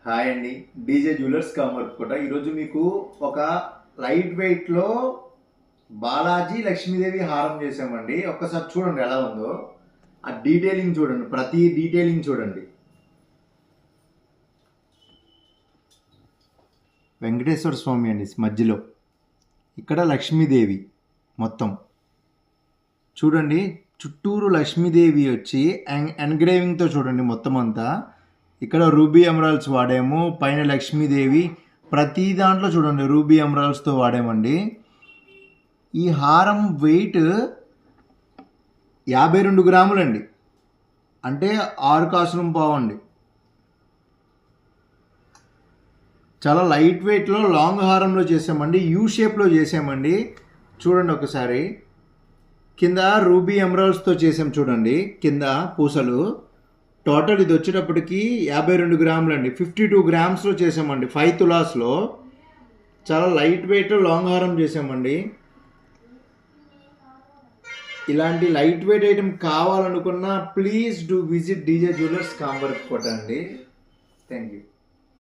Hi అండి, DJ jewellers కామర్కోట. ఈరోజు మీకు ఒక లైట్ వెయిట్లో బాలాజీ లక్ష్మీదేవి హారం చేసామండి. ఒక్కసారి చూడండి ఎలా ఉందో, ఆ డీటెయిలింగ్ చూడండి, ప్రతి డీటెయిలింగ్ చూడండి. వెంకటేశ్వర స్వామి అండి మధ్యలో, ఇక్కడ లక్ష్మీదేవి మొత్తం చూడండి. చుట్టూరు లక్ష్మీదేవి వచ్చి ఎన్గ్రేవింగ్తో చూడండి మొత్తం అంతా. ఇక్కడ రూబీ ఎమరాల్డ్స్ వాడాము, పైన లక్ష్మీదేవి, ప్రతి దాంట్లో చూడండి రూబీ ఎమరాల్డ్స్తో వాడామండి. ఈ హారం వెయిట్ 52 గ్రాములండి, అంటే 6 కాసులు పావండి. చాలా లైట్ వెయిట్లో లాంగ్ హారంలో చేసామండి, యూ షేప్లో చేసామండి. చూడండి ఒకసారి, కింద రూబీ ఎమరాల్డ్స్తో చేసాం చూడండి, కింద పూసలు. టోటల్ ఇది వచ్చేటప్పటికి 52 గ్రాములండి, 52 గ్రామ్స్లో చేసామండి, 5 తులాస్లో. చాలా లైట్ వెయిట్ లాంగ్ హారం చేసామండి. ఇలాంటి లైట్ వెయిట్ ఐటమ్ కావాలనుకున్నా please do visit DJ jewellers కామర్కోట అండి. Thank you.